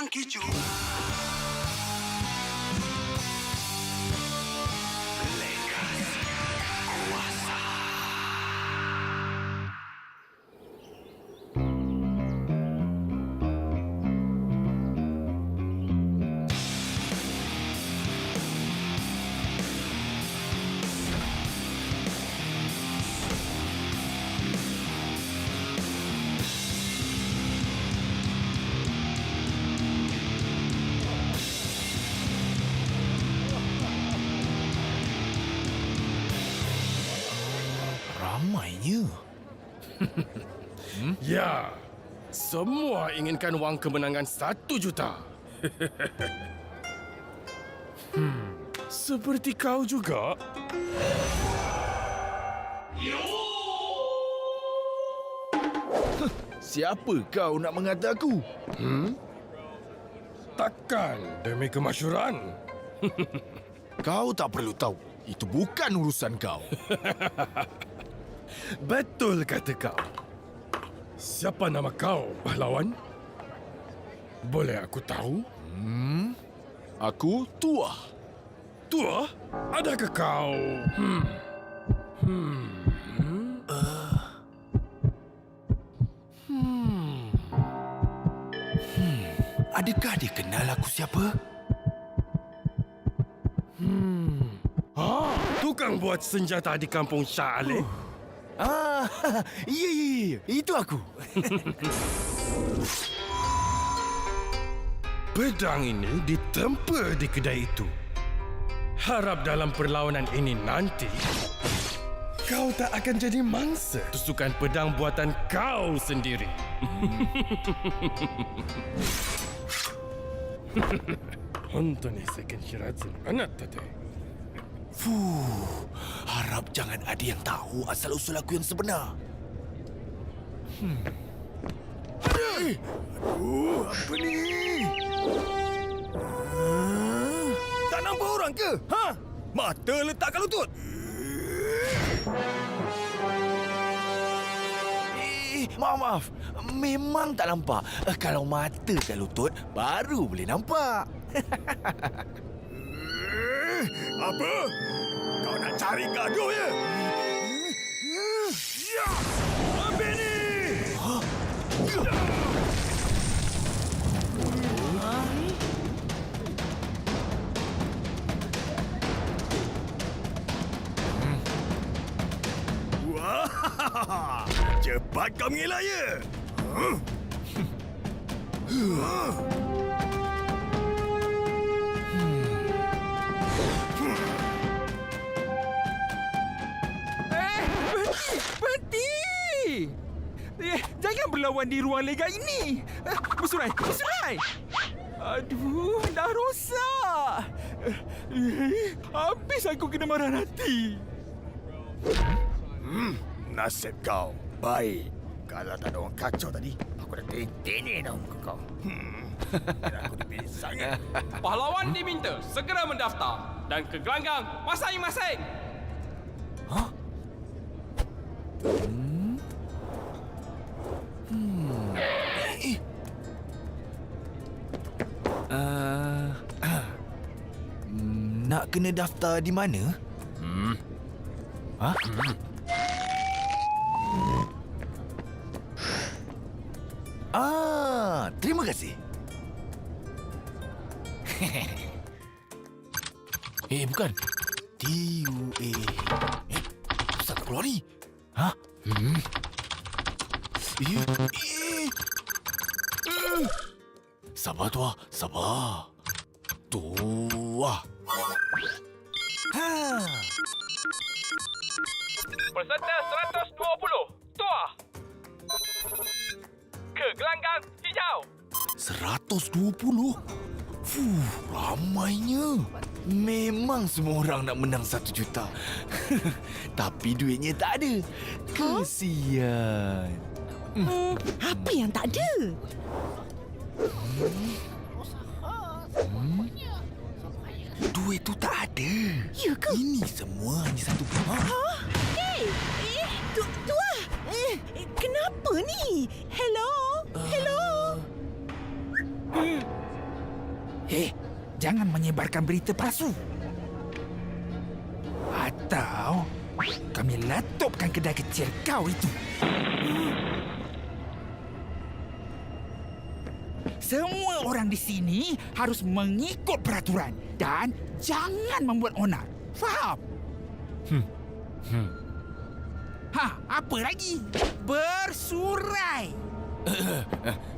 Ruang Keju. Legasi Kuasa. Ramainya. Ya, semua inginkan wang kemenangan 1 juta. Seperti kau juga. Siapa kau nak mengata aku? Takkan demi kemasyhuran? Kau tak perlu tahu. Itu bukan urusan kau. Betul kata kau. Siapa nama kau, pahlawan? Boleh aku tahu? Aku Tua. Tua, adakah kau... Adakah dia kenal aku siapa? Tukang buat senjata di kampung Shah Alif? Ya. Itu aku. Pedang ini ditempa di kedai itu. Harap dalam perlawanan ini nanti kau tak akan jadi mangsa tusukan pedang buatan kau sendiri. Honton ni second shiratsu anak tadi. Harap jangan ada yang tahu asal-usul aku yang sebenar. Aduh, apa ni? Tak nampak orang ke? Mata letak kat lutut. Maaf. Memang tak nampak. Kalau mata kat lutut, baru boleh nampak. Apa? Kau nak cari gaduh ya? Ambil ni! Wah! Cepat kau mengelak ya? Berhenti! Jangan berlawan di ruang lega ini. Bersurai! Aduh, dah rosak. Habis aku kena marah nanti. Nasib kau baik. Kalau tak ada orang kacau tadi, aku dah tini dah muka kau. Aku dipilih sangat. Pahlawan diminta segera mendaftar dan ke gelanggang masing-masing. Nak kena daftar di mana? Terima kasih. Bukan. TUA. Kenapa tak keluar ni? Sabar, Tua. Sabar. Tua. Peserta 120. Tua. Ke gelanggang hijau. 120? Ramainya. Memang semua orang nak menang 1 juta. Tapi duitnya tak ada. Kesian. Apa yang tak ada? Duit tu tak ada. Ya ke? Ini semua hanya satu pihak. Tua! Kenapa ni? Hello? jangan menyebarkan berita palsu. Atau kami letupkan kedai kecil kau itu. Semua orang di sini harus mengikut peraturan dan jangan membuat onar. Faham? Apa lagi? Bersurai.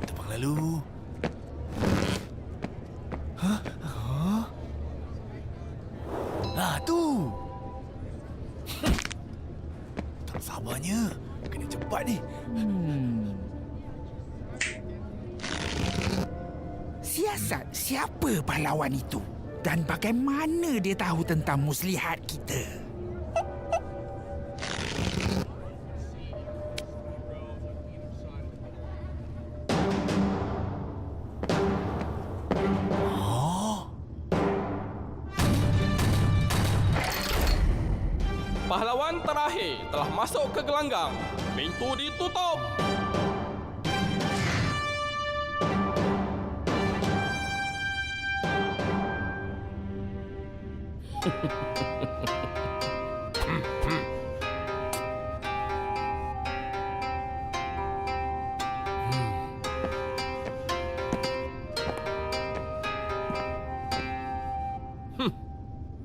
Tepang lalu. Tu. Tak sabarnya. Kena cepat ni. Siasat siapa pahlawan itu? Dan bagaimana dia tahu tentang muslihat kita? Pahlawan terakhir telah masuk ke gelanggang. Pintu ditutup.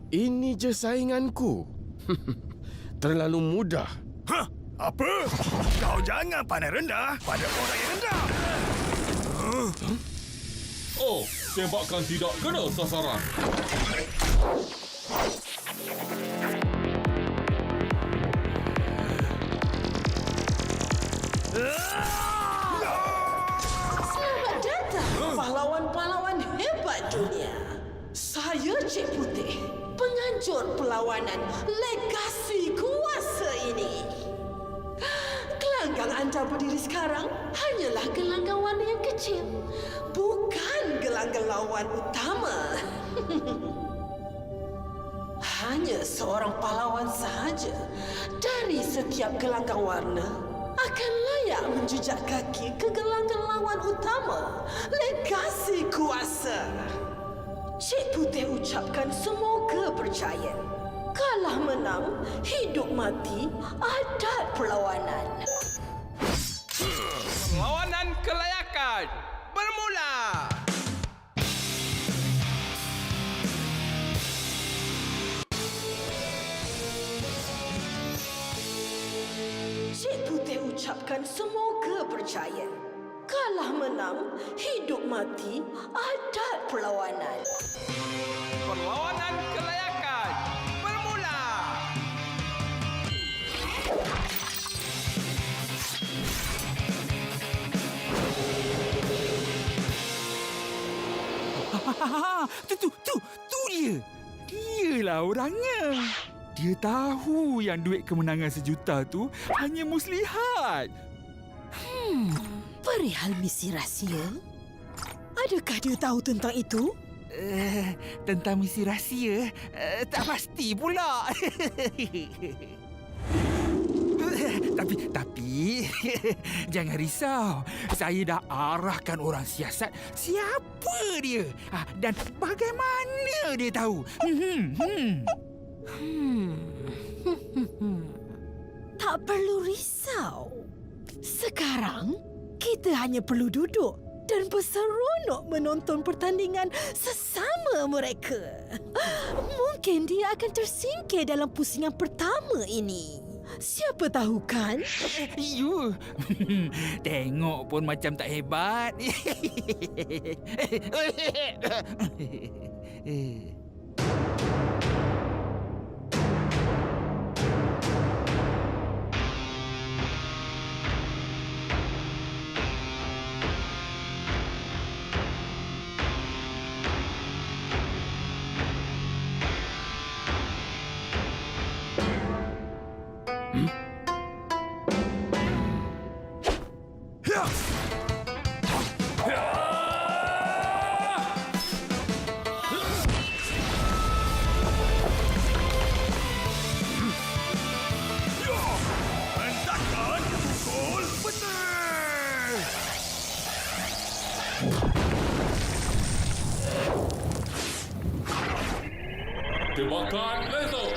Ini je sainganku. Terlalu mudah. Hah? Apa? Kau jangan pandang rendah pada orang yang rendah. Oh, tembakan tidak kena sasaran. Selamat datang, pahlawan-pahlawan hebat dunia. Saya Cik Putih, penganjur perlawanan legasi kuasa ini. Gelanggang anda berdiri sekarang hanyalah gelanggang warna yang kecil, bukan gelanggang lawan utama. Hanya seorang pahlawan sahaja dari setiap gelanggang warna akan layak menjejak kaki ke gelanggang lawan utama, legasi kuasa. Cik Putih ucapkan semoga percaya. Kalah menang, hidup mati, adat perlawanan. Perlawanan kelayakan bermula. Cik Putih ucapkan semoga percaya. Kalah menang, hidup mati, adat perlawanan. Perlawanan kelayakan bermula. Tu dia. Dialah orangnya. Dia tahu yang duit kemenangan sejuta tu hanya muslihat. Perihal misi rahsia? Adakah dia tahu tentang itu? Tentang misi rahsia, tak pasti pula. Tapi jangan risau. Saya dah arahkan orang siasat siapa dia dan bagaimana dia tahu. Tak perlu risau. Sekarang, kita hanya perlu duduk dan berseronok menonton pertandingan sesama mereka. Mungkin dia akan tersingkir dalam pusingan pertama ini. Siapa tahu kan? You. Tengok pun macam tak hebat. Keluarkan laser.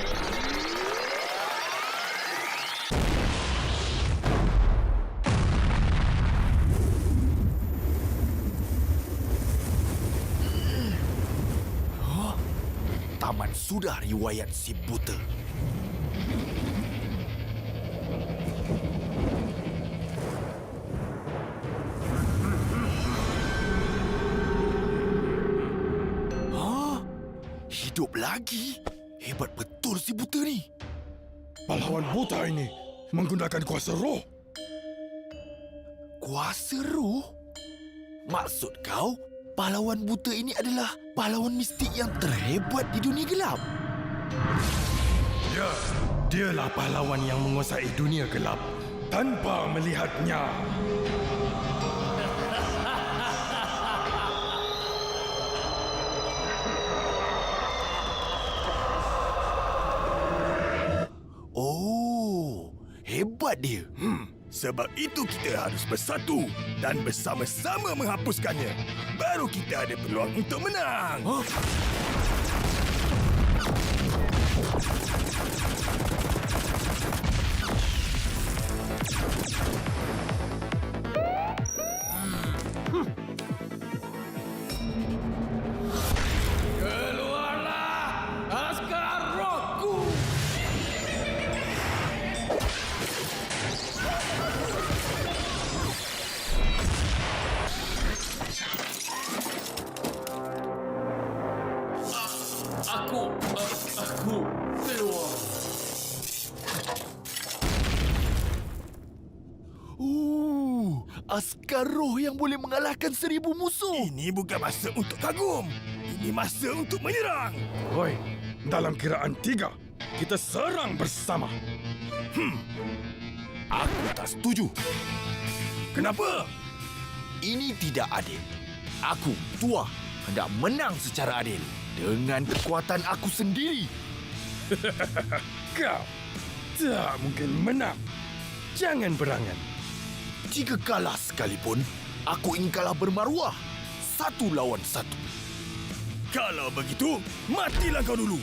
Taman sudah riwayat si buta. Hidup lagi? Hebat betul si buta ni. Pahlawan buta ini menggunakan kuasa roh. Kuasa roh? Maksud kau, pahlawan buta ini adalah pahlawan mistik yang terhebat di dunia gelap? Ya, dialah pahlawan yang menguasai dunia gelap tanpa melihatnya. Oh, hebat dia. Sebab itu kita harus bersatu dan bersama-sama menghapuskannya. Baru kita ada peluang untuk menang. Keluarlah askar rohku. Aku keluar. Askar roh yang boleh mengalahkan 1000 musuh. Ini bukan masa untuk kagum. Ini masa untuk menyerang. Oi, dalam kiraan 3, kita serang bersama. Aku tak setuju. Kenapa? Ini tidak adil. Aku, Tua, hendak menang secara adil dengan kekuatan aku sendiri. Kau tak mungkin menang. Jangan berangan. Jika kalah sekalipun, aku ingin kalah bermaruah. 1 lawan 1. Kalau begitu, matilah kau dulu.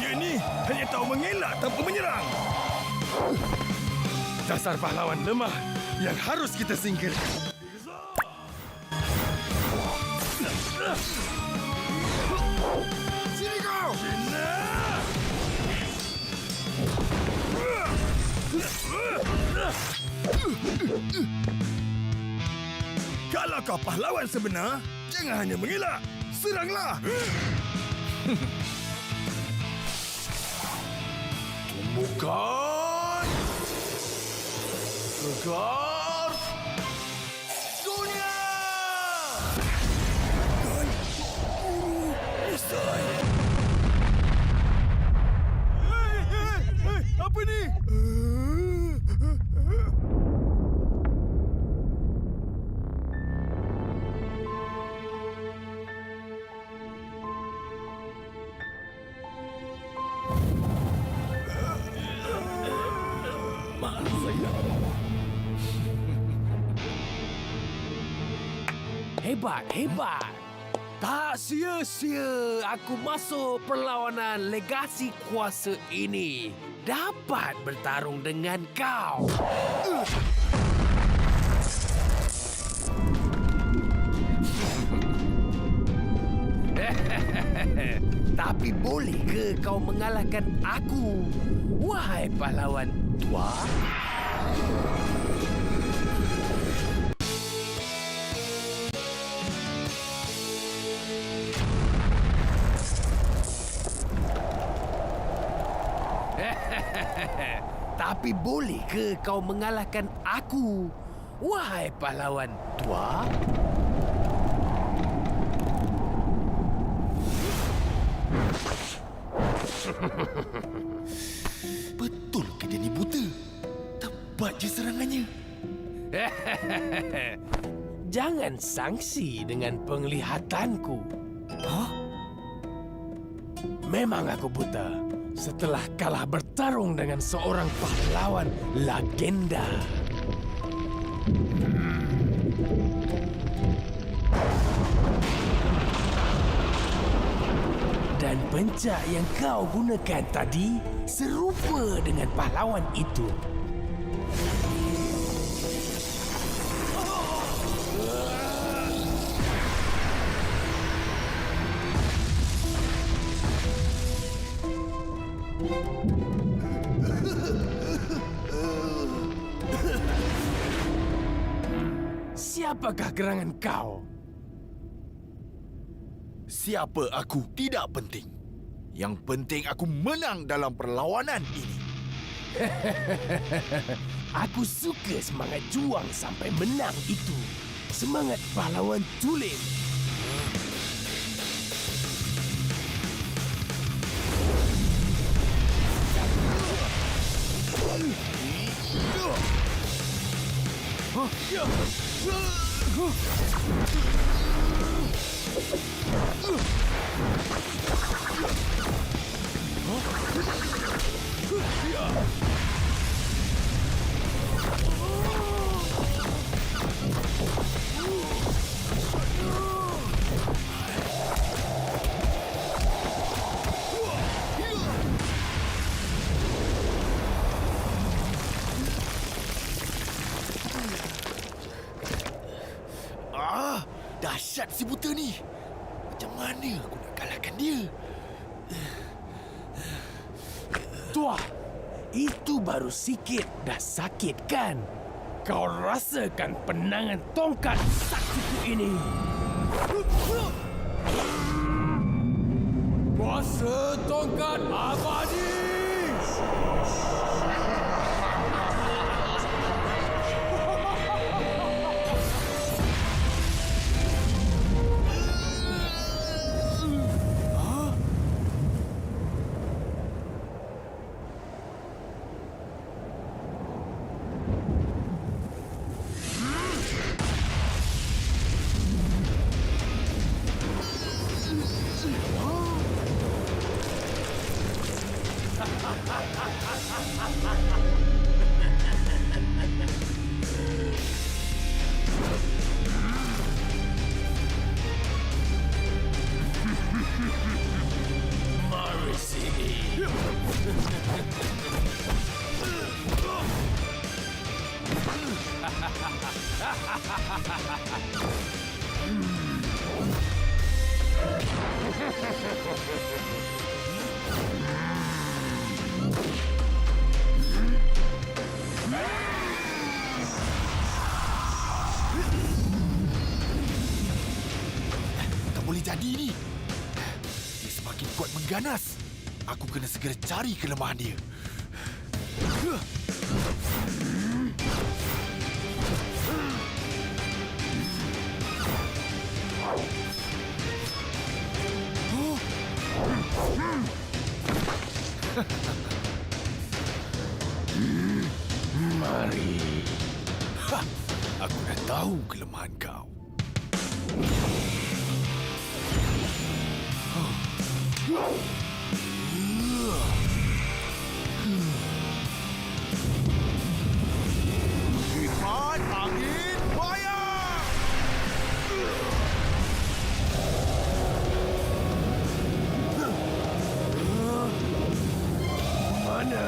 Dia ni hanya tahu mengelak tanpa menyerang. Dasar pahlawan lemah yang harus kita singkirkan. Sini kau! Kalau kau pahlawan sebenar, jangan hanya mengelak. Seranglah! Tumbuhkan gegar dunia! Dan guru Isai! Hei, apa ni? Hebat. Tak sia-sia aku masuk perlawanan legasi kuasa ini. Dapat bertarung dengan kau. Tapi boleh ke kau mengalahkan aku? Wahai pahlawan tua. Tapi boleh ke kau mengalahkan aku? Wahai pahlawan tua. Betul ke dia ni buta? Tepat je serangannya. Jangan sangsi dengan penglihatanku. Memang aku buta setelah kalah bertarung dengan seorang pahlawan legenda. Dan pencak yang kau gunakan tadi serupa dengan pahlawan itu. Siapakah gerangan kau? Siapa aku tidak penting. Yang penting aku menang dalam perlawanan ini. Aku suka semangat juang sampai menang itu. Semangat pahlawan tulen. Dahsyat si buta ni. Macam mana aku nak kalahkan dia? Tuah, itu baru sikit dah sakit kan? Kau rasakan penangan tongkat saktiku ini. Kuasa tongkat abadi! Mari sini. Tak boleh jadi ni. Dia semakin kuat mengganas. Aku kena segera cari kelemahan dia. Mari. Aku dah tahu kelemahan kau. Kipas angin bayang! Mana?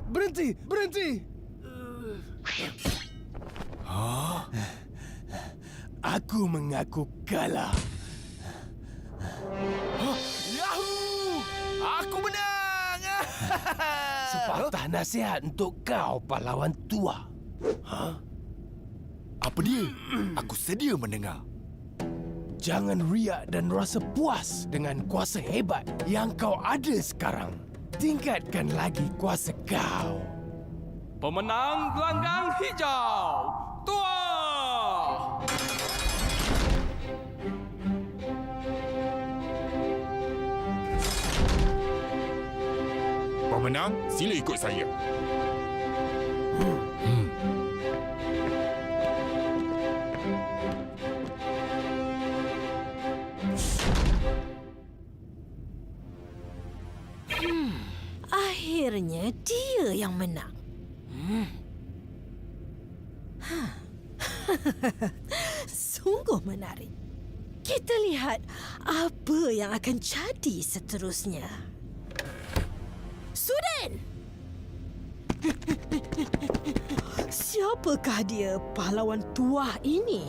Berhenti! Berhenti! Aku mengaku kalah. Yahoo! Aku menang! Sepatah nasihat untuk kau, pahlawan tua. Apa dia? Aku sedia mendengar. Jangan riak dan rasa puas dengan kuasa hebat yang kau ada sekarang. Tingkatkan lagi kuasa kau. pemenang gelanggang hijau, Tua! Pemenang, sila ikut saya. Akhirnya dia yang menang. Sungguh menarik. Kita lihat apa yang akan jadi seterusnya. Suden! Siapakah dia pahlawan tua ini?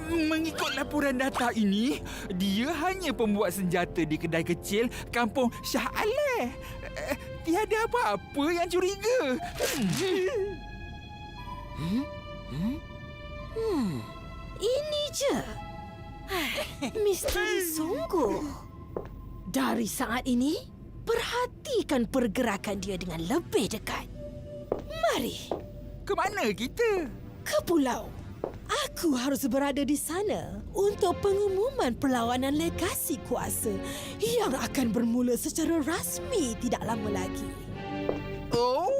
Mengikut laporan data ini, dia hanya pembuat senjata di kedai kecil kampung Shah Aleh. Tiada apa-apa yang curiga. Ini je. Misteri sungguh. Dari saat ini, perhatikan pergerakan dia dengan lebih dekat. Mari, Ke mana kita? ke pulau. Aku harus berada di sana untuk pengumuman perlawanan legasi kuasa yang akan bermula secara rasmi tidak lama lagi. Oh.